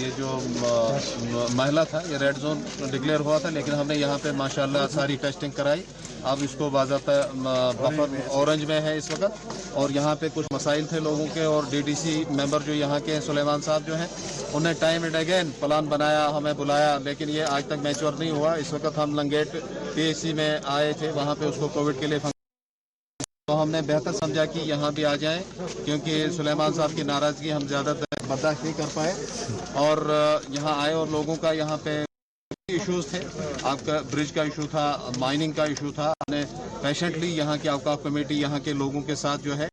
ये जो महिला था ये रेड जोन डिक्लेयर हुआ था, लेकिन हमने यहाँ पे माशाल्लाह सारी टेस्टिंग कराई। अब इसको बाज़ाब्ता बफर ऑरेंज में है इस वक्त। और यहाँ पे कुछ मसाइल थे लोगों के और DDC मेंबर जो यहाँ के सुलेमान साहब जो हैं उन्हें टाइम एंड अगेन प्लान बनाया, हमें बुलाया, लेकिन ये आज तक मैच्योर नहीं हुआ। इस वक्त हम लंगेट PSC में आए थे, वहाँ पे उसको कोविड के लिए तो हमने बेहतर समझा कि यहाँ भी आ जाएं, क्योंकि सुलेमान साहब की नाराज़गी हम ज़्यादातर बर्दाश्त नहीं कर पाए और यहाँ आए और लोगों का यहाँ पे इश्यूज थे। आपका ब्रिज का इशू था, माइनिंग का इशू था। हमने पेशेंटली यहाँ की औकाफ कमेटी यहाँ के लोगों के साथ जो है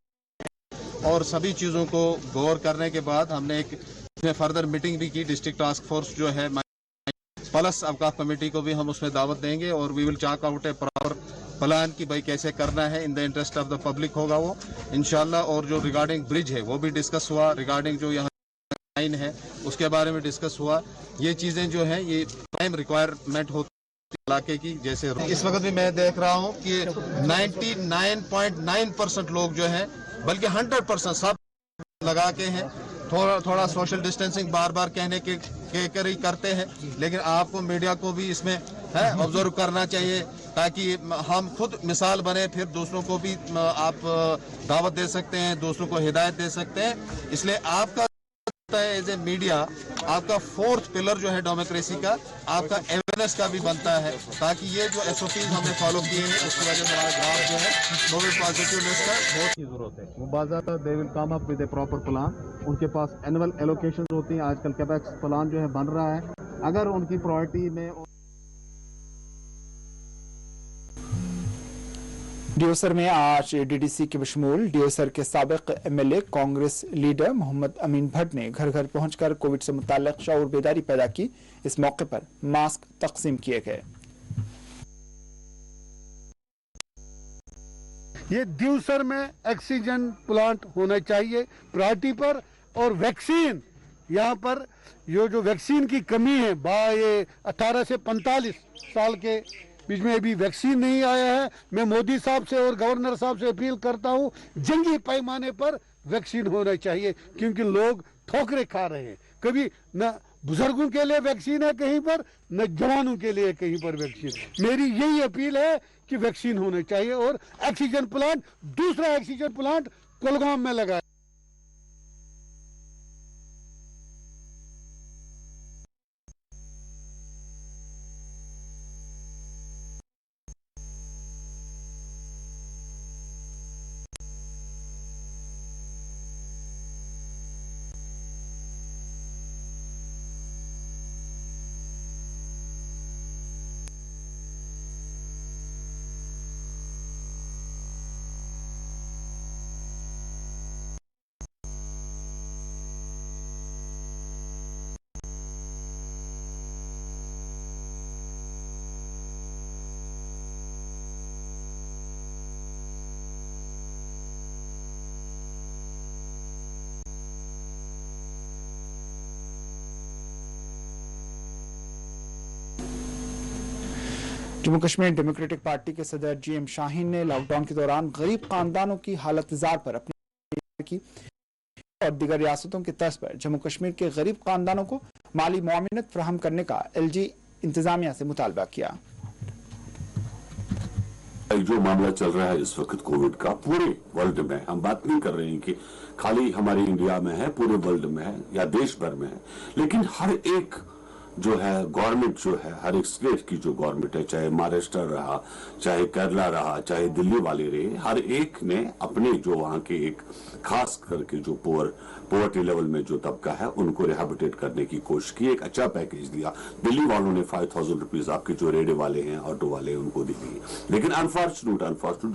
और सभी चीज़ों को गौर करने के बाद हमने एक फर्दर मीटिंग भी की। डिस्ट्रिक्ट टास्क फोर्स जो है प्लस औकाफ कमेटी को भी हम उसमें दावत देंगे और we will chalk out a proper plan की भाई कैसे करना है, in the interest of the public होगा वो इंशाल्लाह। और जो रिगार्डिंग ब्रिज है वो भी डिस्कस हुआ, रिगार्डिंग जो यहाँ लाइन है उसके बारे में डिस्कस हुआ। ये चीज़ें जो हैं ये प्राइम रिक्वायरमेंट होती है इलाके की। जैसे इस वक्त भी मैं देख रहा हूँ कि 99.9% लोग जो हैं, बल्कि 100% सब लगा के हैं। थोड़ा सोशल डिस्टेंसिंग बार बार कहने के कर ही करते हैं, लेकिन आपको मीडिया को भी इसमें है ऑब्जर्व करना चाहिए ताकि हम खुद मिसाल बने, फिर दूसरों को भी आप दावत दे सकते हैं, दूसरों को हिदायत दे सकते हैं। इसलिए आपका एज ए मीडिया आपका फोर्थ पिलर जो है डेमोक्रेसी का, आपका अवेयरनेस का भी बनता है, ताकि ये जो SOPs हमने फॉलो किए हैं उसकी वजह से हमारा ग्राफ जो है कोविड पॉजिटिवनेस का बहुत ही जरूरत है। वो बाज़ाता they will come up with a proper plan. उनके पास एनुअल एलोकेशन होती है, आजकल कैपेक्स प्लान जो है बन रहा है। अगर उनकी प्रायोरिटी में डियोसर में आज DDC के बशमूल डियोसर के साबिक MLA कांग्रेस लीडर मोहम्मद अमीन भट्ट ने घर घर पहुंचकर कोविड से मुताल्लिक शऊर बेदारी पैदा की। इस मौके पर मास्क तकसीम किए गए। ये दिवसर में ऑक्सीजन प्लांट होना चाहिए प्रायोरिटी पर, और वैक्सीन यहाँ पर जो वैक्सीन की कमी है, ये 18 से 45 साल के बीच में अभी वैक्सीन नहीं आया है। मैं मोदी साहब से और गवर्नर साहब से अपील करता हूँ, जंगी पैमाने पर वैक्सीन होना चाहिए, क्योंकि लोग ठोकरे खा रहे हैं। कभी न बुजुर्गों के लिए वैक्सीन है कहीं पर, न जवानों के लिए कहीं पर वैक्सीन। मेरी यही अपील है कि वैक्सीन होना चाहिए। और ऑक्सीजन प्लांट, दूसरा ऑक्सीजन प्लांट कुलगाम में लगाया। जम्मू कश्मीर डेमोक्रेटिक पार्टी के सदर GM शाहीन ने लॉकडाउन के दौरान गरीब खानदानों की हालत-जार पर अपनी की और दीगर रियासतों की तर्ज पर जम्मू कश्मीर के गरीब खानदानों को माली मुआवनत फराहम करने का LG इंतजामिया से मुतालबा किया। जो मामला चल रहा है इस वक्त कोविड का पूरे वर्ल्ड में, हम बात नहीं कर रहे हैं कि खाली हमारे इंडिया में है, पूरे वर्ल्ड में है या देश भर में है, लेकिन हर एक जो है गवर्नमेंट जो है, हर एक स्टेट की जो गवर्नमेंट है, चाहे महाराष्ट्र रहा, चाहे केरला रहा, चाहे दिल्ली वाले रहे, हर एक ने अपने जो वहां के एक खास करके जो पोवर्टी लेवल में जो तबका है उनको रिहेबिलिटेट करने की कोशिश की। एक अच्छा पैकेज दिया। दिल्ली वालों ने 5000 रुपीज आपके जो रेडे वाले हैं, ऑटो वाले हैं, उनको दी गई। लेकिन अनफॉर्चुनेट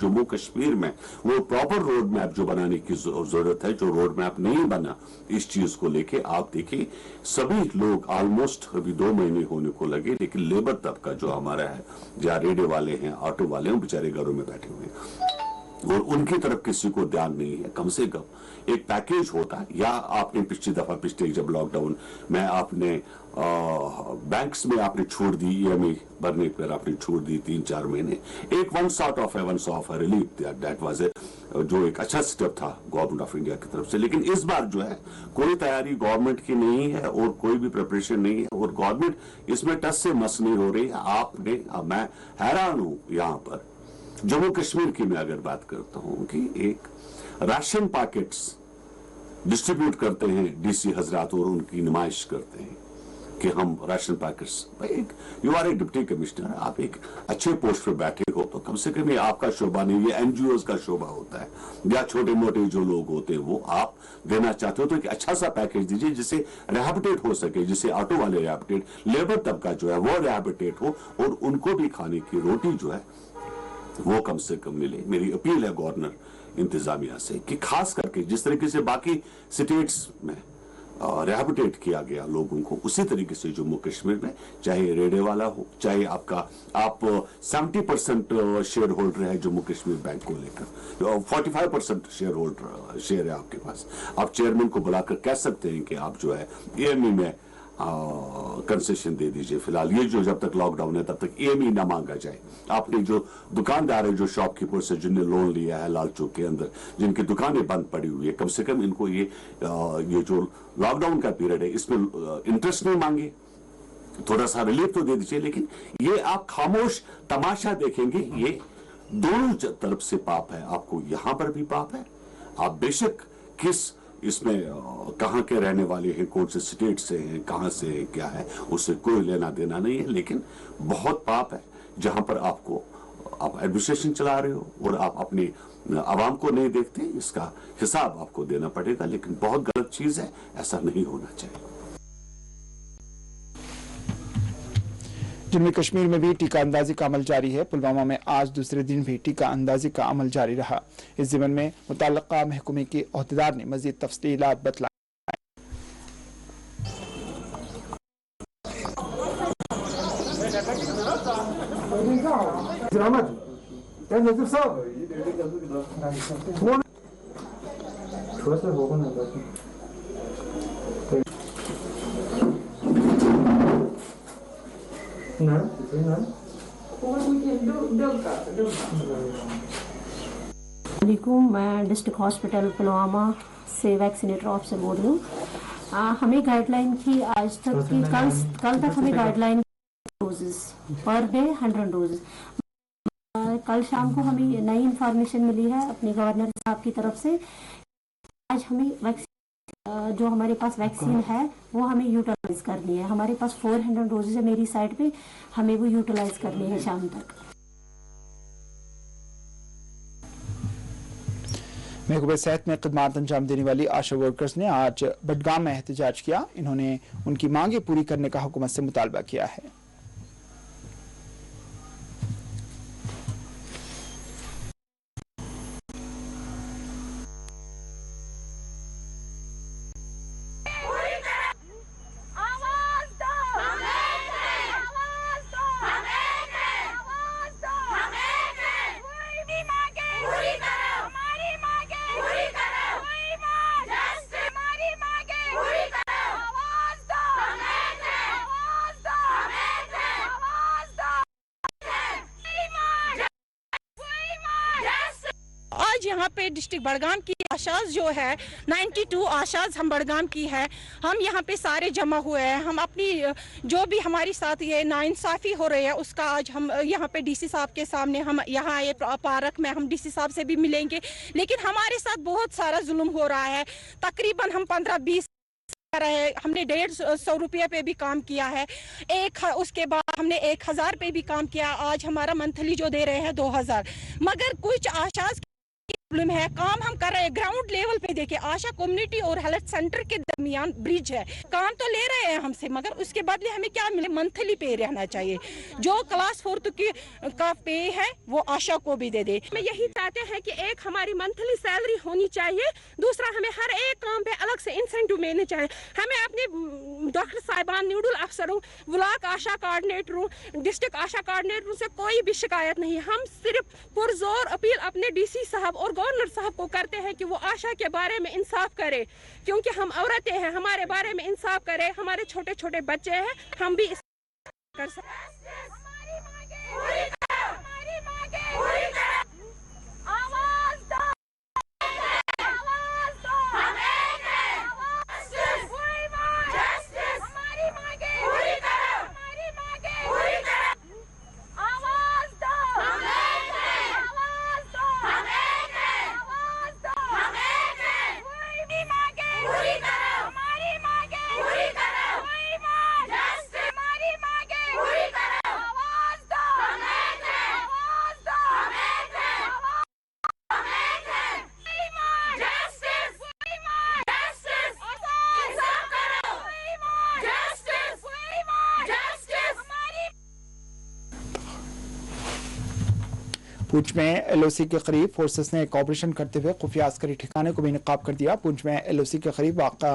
जम्मू कश्मीर में वो प्रॉपर रोड मैप जो बनाने की जरूरत है, जो रोड मैप नहीं बना इस चीज को लेके, आप देखिए सभी लोग ऑलमोस्ट अभी 2 महीने होने को लगे, लेकिन लेबर तबका जो हमारा है, जहाँ रेडे वाले हैं, ऑटो वाले हैं, बेचारे घरों में बैठे हुए हैं और उनकी तरफ किसी को ध्यान नहीं है। कम से कम एक पैकेज होता है, या आपने पिछले जब लॉकडाउन में आपने बैंक्स में आपने छोड़ दी, EMI भरने पर आपने छोड़ दी 3-4 महीने, एक one sort of relief that was जो एक अच्छा स्टेप था गवर्नमेंट ऑफ इंडिया की तरफ से। लेकिन इस बार जो है कोई तैयारी गवर्नमेंट की नहीं है और कोई भी प्रिपरेशन नहीं है और गवर्नमेंट इसमें टस से मस नहीं हो रही है। मैं हैरान हूं यहाँ पर जम्मू कश्मीर की मैं अगर बात करता हूं कि एक राशन पैकेट्स डिस्ट्रीब्यूट करते हैं DC हजरात और उनकी नुमाइश करते हैं। कि हम ration packets, you are a deputy commissioner, आप एक अच्छे पोस्ट पे बैठे हो तो कम से कम ये आपका शोभा नहीं, ये एनजीओ का शोभा होता है, या छोटे मोटे जो लोग होते हैं वो आप देना चाहते हो तो एक अच्छा सा पैकेज दीजिए जिससे रिहैबिलिटेट हो सके, जिससे ऑटो वाले रिहैबिलिटेट, लेबर तबका जो है वो रिहैबिलिटेट हो और उनको भी खाने की रोटी जो है वो कम से कम मिले। मेरी अपील है गवर्नर इंतजामिया से कि खास करके जिस तरीके से बाकी स्टेट्स में रिहैबिलिटेट किया गया लोगों को, उसी तरीके से जम्मू कश्मीर में चाहे रेडे वाला हो, चाहे आप 70% शेयर होल्डर है जम्मू कश्मीर बैंक को लेकर, 45% शेयर है आपके पास, आप चेयरमैन को बुलाकर कह सकते हैं कि आप जो है EMI में कंसेशन दे दीजिए फिलहाल, ये जो जब तक लॉकडाउन है तब तक EMI ना मांगा जाए। आपने जो दुकानदार है, जो शॉपकीपर से जिनने लोन लिया है लाल चौक के अंदर, जिनकी दुकानें बंद पड़ी हुई है, कम से कम इनको ये जो लॉकडाउन का पीरियड है इसमें इंटरेस्ट नहीं मांगे, थोड़ा सा रिलीफ तो दे दीजिए। लेकिन ये आप खामोश तमाशा देखेंगे, ये दोनों तरफ से पाप है, आपको यहां पर भी पाप है, आप बेशक किस इसमें कहां के रहने वाले हैं, कौन से स्टेट से हैं, कहां से हैं, क्या है, उससे कोई लेना देना नहीं है, लेकिन बहुत पाप है जहां पर आप एडमिनिस्ट्रेशन चला रहे हो और आप अपने आवाम को नहीं देखते, इसका हिसाब आपको देना पड़ेगा। लेकिन बहुत गलत चीज है, ऐसा नहीं होना चाहिए। जम्मू कश्मीर में भी टीका अंदाजी का अमल जारी है। पुलवामा में आज दूसरे दिन भी टीका अंदाजी का अमल जारी रहा। इस ज़िम्न में मुतल्लका महकमे के अहदेदार ने मज़ीद तफसीलात बतलाई। मैं डिस्ट्रिक्ट हॉस्पिटल पुलवामा से वैक्सीनेटर ऑफिसर बोल रही हूँ। हमें गाइडलाइन की आज तक की कल तक हमें guideline doses per day 100 doses. कल शाम को हमें नई इंफॉर्मेशन मिली है अपने गवर्नर साहब की तरफ से, आज हमें वैक्सीन जो हमारे पास वैक्सीन है वो हमें यूटिलाइज करनी है। हमारे पास 400 डोजेज है मेरी साइड पे, हमें वो यूटिलाइज करनी है शाम तक। महकमे सेहत में खिदमत अंजाम देने वाली आशा वर्कर्स ने आज बडगाम में एहतजाज किया। इन्होंने उनकी मांगे पूरी करने का हुकूमत से मुतालबा किया है। यहाँ पे डिस्ट्रिक्ट बडगाम की आशाज जो है 92 आशाज हम बडगाम की है, हम यहाँ पे सारे जमा हुए हैं। हम अपनी जो भी हमारे साथ ये नाइंसाफ़ी हो रही है उसका आज हम यहाँ पे डीसी साहब के सामने हम यहाँ आए पार्क में, हम डीसी साहब से भी मिलेंगे। लेकिन हमारे साथ बहुत सारा जुल्म हो रहा है। तकरीबन हम 15-20 रहे, हमने 150 रुपये पे भी काम किया है, उसके बाद हमने 1000 पे भी काम किया। आज हमारा मंथली जो दे रहे हैं 2000, मगर कुछ आशाज प्रॉब्लम है। काम हम कर रहे हैं ग्राउंड लेवल पे। देखिए आशा कम्युनिटी और हेल्थ सेंटर के दरमियान ब्रिज है, काम तो ले रहे हैं हमसे, मगर उसके बदले हमें क्या मिले, मंथली पे रहना चाहिए। जो क्लास 4 का पे है वो आशा को भी दे दे। हमें यही चाहते हैं कि एक हमारी मंथली सैलरी होनी चाहिए, दूसरा हमें हर एक काम पे अलग से इंसेंटिव मिलने चाहिए। हमें अपने डॉक्टर साहिबान, न्यूडल अफसरों, ब्लॉक आशा कोऑर्डिनेटरों, डिस्ट्रिक्ट आशा कोऑर्डिनेटरों से कोई भी शिकायत नहीं। हम सिर्फ पुरजोर अपील अपने डीसी साहब और गवर्नर साहब को करते हैं कि वो आशा के बारे में इंसाफ करे, क्योंकि हम औरतें हैं, हमारे बारे में इंसाफ करे। हमारे छोटे छोटे बच्चे हैं, हम भी इस कर सकते हैं। पुंछ में एलओसी के करीब फोर्सेस ने एक ऑपरेशन करते हुए खुफिया अस्करी ठिकाने को भी नकाब कर दिया। पुंछ में एलओसी के करीब वाक़ा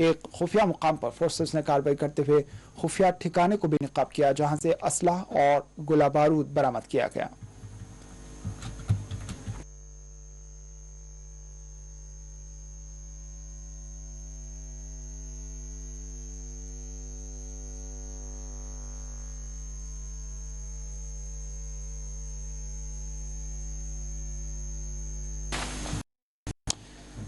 एक खुफिया मुकाम पर फोर्सेस ने कार्रवाई करते हुए खुफिया ठिकाने को भी नकाब किया, जहां से असलहा और गोला बारूद बरामद किया गया।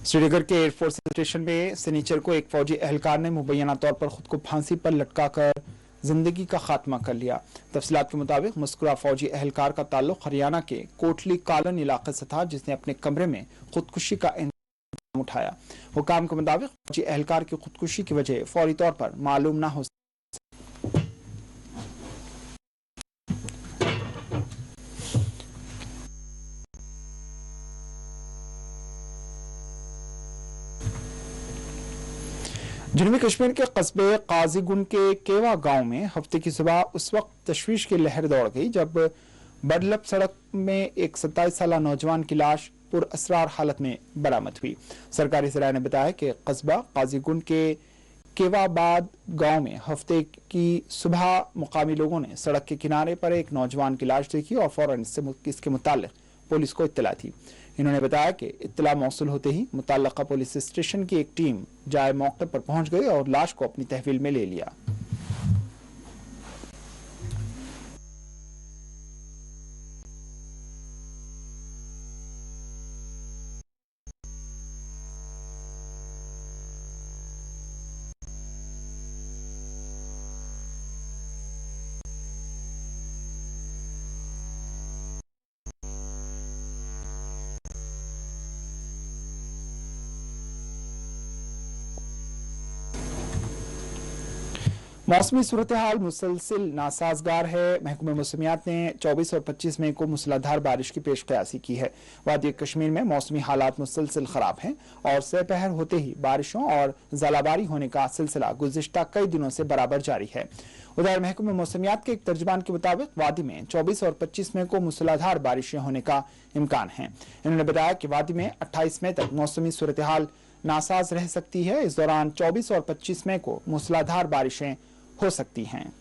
श्रीनगर के एयरफोर्स स्टेशन में शनिचर को एक फौजी एहलकार ने मुबैना तौर पर खुद को फांसी पर लटकाकर जिंदगी का खात्मा कर लिया। तफसीलात के मुताबिक मज़कूरा फौजी एहलकार का ताल्लुक हरियाणा के कोटली कालन इलाके से था, जिसने अपने कमरे में खुदकुशी का इंतजाम उठाया। हुकाम के मुताबिक फौजी एहलकार की खुदकुशी की वजह फौरी तौर पर मालूम न हो। जनूबी कश्मीर के कस्बे काजीगुंड के केवा गांव में हफ्ते की सुबह उस वक्त तशवीश की लहर दौड़ गई जब बडलब सड़क में एक 27 साला नौजवान की लाश पुरअसरार हालत में बरामद हुई। सरकारी ज़राए ने बताया कि कस्बा काजीगुंड के केवाबाद गांव में हफ्ते की सुबह मुकामी लोगों ने सड़क के किनारे पर एक नौजवान की लाश देखी और फौरन इसके मुताल्लिक पुलिस को इत्तला दी। इन्होंने बताया कि इत्तला मौसूल होते ही मुतल्लका पुलिस स्टेशन की एक टीम जाए मौके पर पहुंच गई और लाश को अपनी तहवील में ले लिया। मौसमी सूरत हाल मुसलसिल नासाजगार है। महकमे मौसमियात ने 24 और 25 मई को मूसलाधार बारिश की पेश कयासी की है। वादी कश्मीर में मौसमी हालात मुसलसिल खराब हैं और सेपहर होते ही बारिशों और ज़लाबारी होने का सिलसिला गुज़िश्ता कई दिनों से बराबर जारी है। उधर महकमे मौसमियात के एक तर्जुमान के मुताबिक वादी में 24 और 25 मई को मूसलाधार बारिशें होने का इम्कान है। इन्होंने बताया कि वादी में 28 मई तक मौसमी सूरत हाल नासाज रह सकती है। इस दौरान 24 और 25 मई को मूसलाधार बारिशें हो सकती हैं।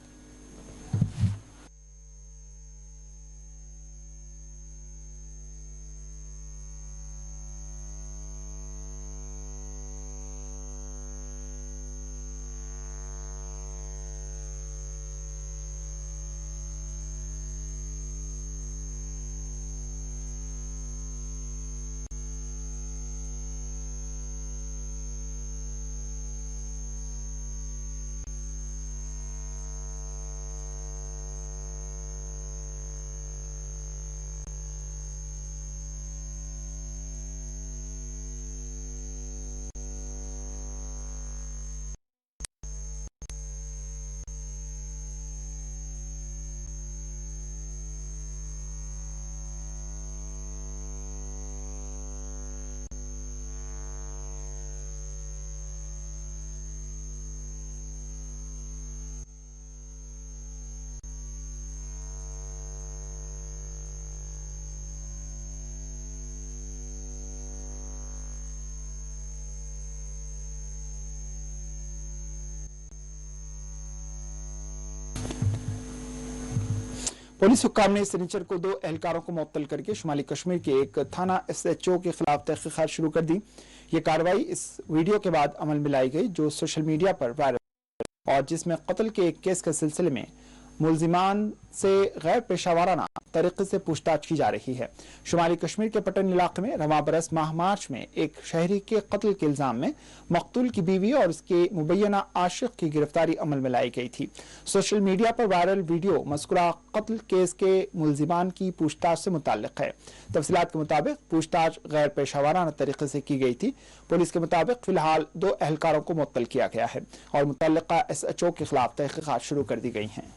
पुलिस हुक्काम ने शनिचर को 2 एहलकारों को मुअत्तल करके शुमाली कश्मीर के एक थाना SHO के खिलाफ तहकीकात शुरू कर दी। ये कार्रवाई इस वीडियो के बाद अमल में लाई गई जो सोशल मीडिया पर वायरल और जिसमें कत्ल के एक केस के सिलसिले में मुलजिमान से गैर पेशावराना तरीके से पूछताछ की जा रही है। शुमाली कश्मीर के पटन इलाके में रवां बरस माह मार्च में एक शहरी के कत्ल के इल्जाम में मकतूल की बीवी और उसके मुबैना आशिक की गिरफ्तारी अमल में लाई गई थी। सोशल मीडिया पर वायरल वीडियो मज़कूरा कत्ल केस के मुलजिमान की पूछताछ से मुताल्लिक है। तफसीलात के मुताबिक पूछताछ गैर पेशावराना तरीके से की गई थी। पुलिस के मुताबिक फिलहाल 2 एहलकारों को मुअत्तल किया गया है और मुतल्लिका SHO के खिलाफ तहकीकात शुरू कर दी गई हैं।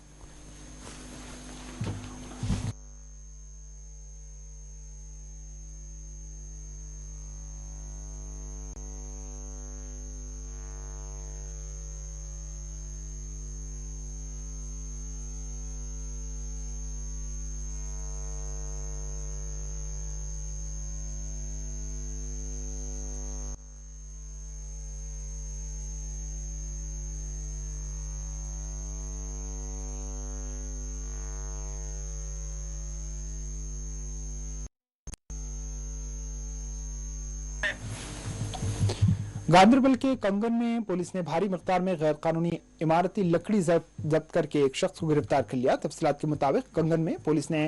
गांधरबल के कंगन में पुलिस ने भारी मिकदार में गैर कानूनी इमारती लकड़ी जब्त करके एक शख्स को गिरफ्तार कर लिया। तफसीलात के मुताबिक कंगन में पुलिस ने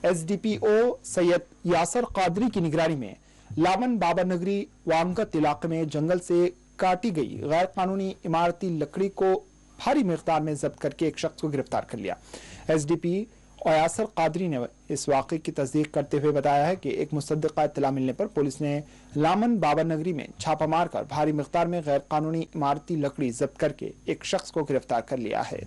एसडीपीओ सैयद यासर कादरी की निगरानी में लामन बाबा नगरी वांगत इलाके में जंगल से काटी गई गैर कानूनी इमारती लकड़ी को भारी मिकदार में जब्त करके एक शख्स को गिरफ्तार कर लिया। एसडीपी यासर कादरी ने इस वाक़े की तस्दीक करते हुए बताया है कि एक मुसद्दिक़ा इत्तला मिलने पर पुलिस ने लामन बाबा नगरी में छापा मारकर भारी मिकदार में गैर कानूनी इमारती लकड़ी जब्त करके एक शख्स को गिरफ्तार कर लिया है।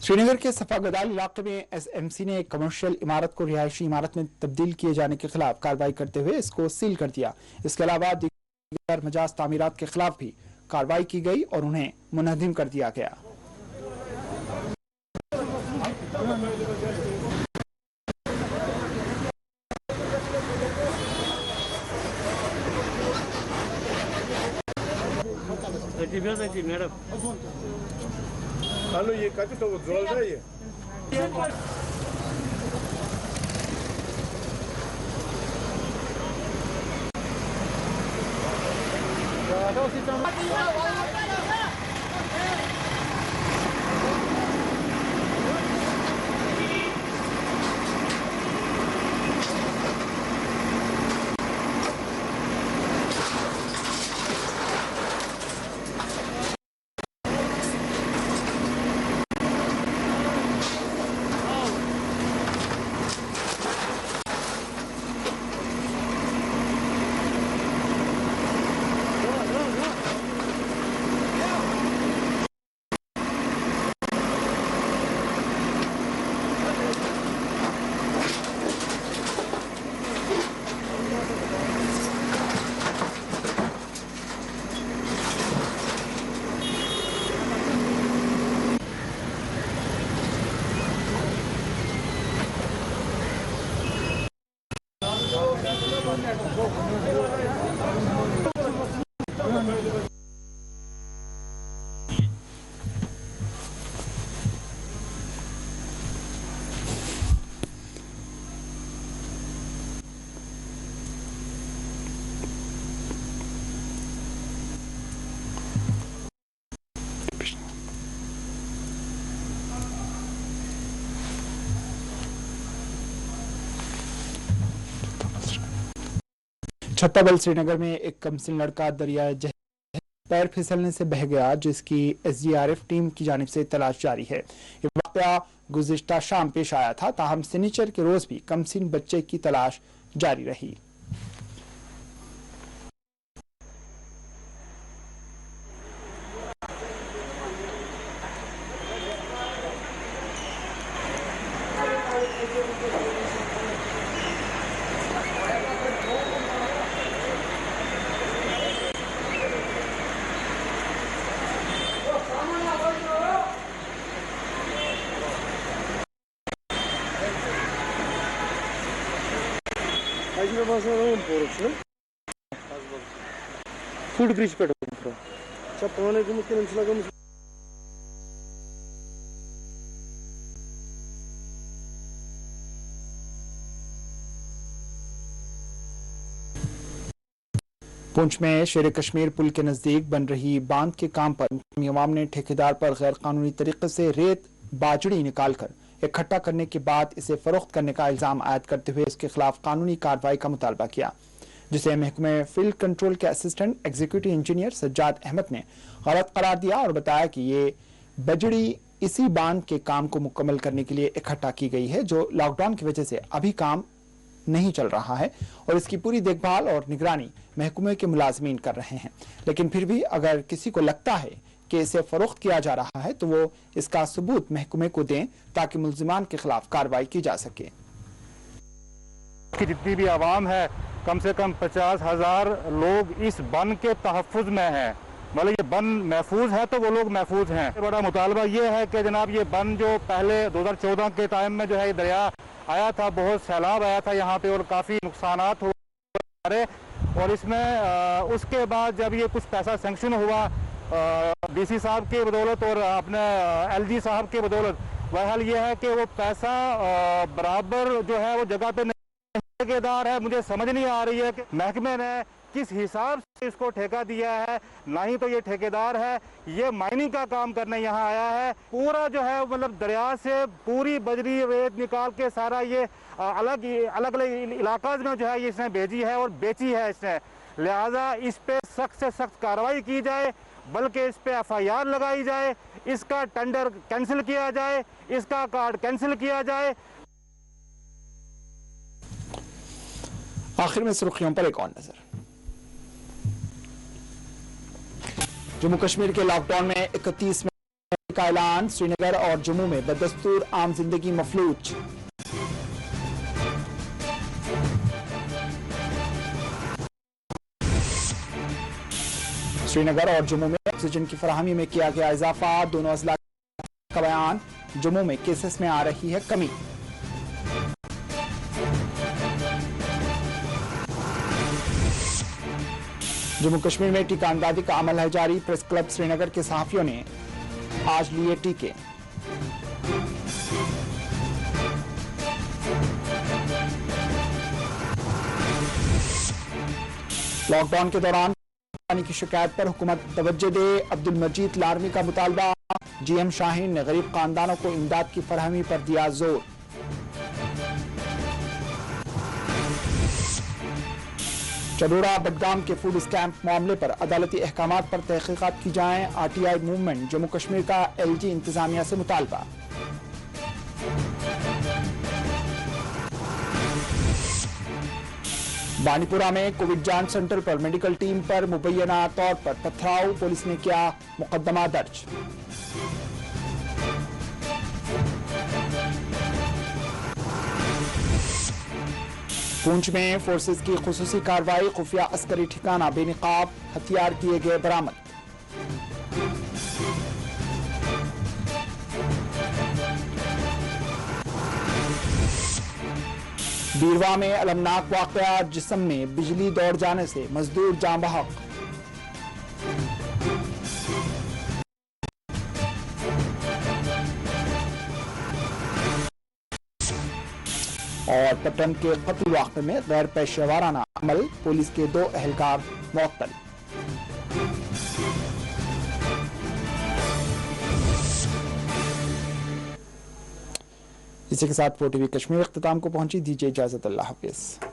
श्रीनगर के सफागदाल इलाके में एसएमसी ने एक कमर्शियल इमारत को रिहायशी इमारत में तब्दील किए जाने के खिलाफ कार्रवाई करते हुए इसको सील कर दिया। इसके अलावा दीगर मजाज तामीरात के खिलाफ भी कार्रवाई की गई और उन्हें मुनहदिम कर दिया गया। Hallo, je kan het ook zo zeggen. छत्ताबल Srinagar में एक कमसिन लड़का दरिया पैर फिसलने से बह गया, जिसकी एसडीआरएफ टीम की जानिब से तलाश जारी है। ये वाकया गुज़िश्ता शाम पेश आया था, ताहम शनिचर के रोज भी कमसिन बच्चे की तलाश जारी रही। फूड ब्रिज पे पौने को मुश्किल। पुंछ में शेर कश्मीर पुल के नजदीक बन रही बांध के काम पर अवाम ने ठेकेदार पर गैर कानूनी तरीके से रेत बाजड़ी निकालकर इकट्ठा करने के बाद इसे फरोख्त करने का इल्जाम आयद करते हुए इसके खिलाफ कानूनी कार्रवाई का मुतालबा किया, जिसे महकमे फील्ड कंट्रोल के assistant executive engineer Sajjad Ahmad ने गलत करार दिया और बताया कि ये बजड़ी इसी बांध के काम को मुकम्मल करने के लिए इकट्ठा की गई है, जो लॉकडाउन की वजह से अभी काम नहीं चल रहा है और इसकी पूरी देखभाल और निगरानी महकमे के मुलाजमीन कर रहे हैं। लेकिन फिर भी अगर किसी को लगता है कि इसे फरोख्त किया जा रहा है तो वो इसका सबूत महकमे को दें ताकि मुल्जिमान के खिलाफ कार्रवाई की जा सके। जितनी भी आवाम है, कम से कम 50,000 लोग इस बन के तहफ़्फ़ुज़ में हैं। मतलब ये बन महफूज है तो वो लोग महफूज हैं। बड़ा मुतालबा ये है कि जनाब ये बन जो पहले 2014 के टाइम में जो है दरिया आया था, बहुत सैलाब आया था यहाँ पे और काफ़ी नुकसानात हुए और इसमें उसके बाद जब ये कुछ पैसा सेंक्शन हुआ डीसी साहब की बदौलत और अपने एलजी साहब की बदौलत, वह हाल ये है कि वो पैसा बराबर जो है वो जगह पे नहीं ठेकेदार है। मुझे समझ नहीं आ रही है कि महकमे ने किस हिसाब से इसको ठेका दिया है। ना ही तो ये ठेकेदार है, ये माइनिंग का काम करने यहाँ आया है। पूरा जो है मतलब दरिया से पूरी बजरी रेत निकाल के सारा ये अलग अलग इलाका में जो है ये इसने भेजी है और बेची है इसने। लिहाजा इस पे सख्त से सख्त कार्रवाई की जाए, बल्कि इस पे FIR लगाई जाए, इसका टेंडर कैंसिल किया जाए, इसका कार्ड कैंसिल किया जाए। आखिर में सुर्खियों पर एक और नजर। जम्मू कश्मीर के लॉकडाउन में 31 मई का ऐलान, श्रीनगर और जम्मू में बदस्तूर आम जिंदगी मफलूज। श्रीनगर और जम्मू में ऑक्सीजन की फराहमी में किया गया इजाफा, दोनों अजला का बयान। जम्मू में केसेस में आ रही है कमी। जम्मू कश्मीर में टीका अंदाजी का अमल है जारी, प्रेस क्लब श्रीनगर के सहाफियों ने आज लिए टीके। लॉकडाउन के दौरान पानी की शिकायत पर हुकूमत तवज्जो दे, अब्दुल मजीद लारमी का मुतालबा। GM शाहीन ने गरीब खानदानों को इमदाद की फरहमी पर दिया जोर। चडोरा बडगाम के फूड स्टैंप मामले पर अदालती अहकामात पर तहकीकात की जाएं, RTI मूवमेंट जम्मू कश्मीर का LG इंतजामिया से मुतालबा। बानीपुरा में कोविड जांच सेंटर पर मेडिकल टीम पर मुबैना तौर पर पथराव, पुलिस ने किया मुकदमा दर्ज। पुंछ में फोर्सेस की खुसूसी कार्रवाई, खुफिया अस्करी ठिकाना बेनकाब हथियार किए गए बरामद। बीरवा में अलमनाक वाकया, जिस्म में बिजली दौड़ जाने से मजदूर जान बहक। और पटन के कत्ल वाक़े में गैर पेशेवराना अमल, पुलिस के 2 एहलकार मुअत्तल। इसी के साथ 4TV कश्मीर इख्तिताम को पहुंची। दीजिए इजाजत, अल्लाह हाफिज।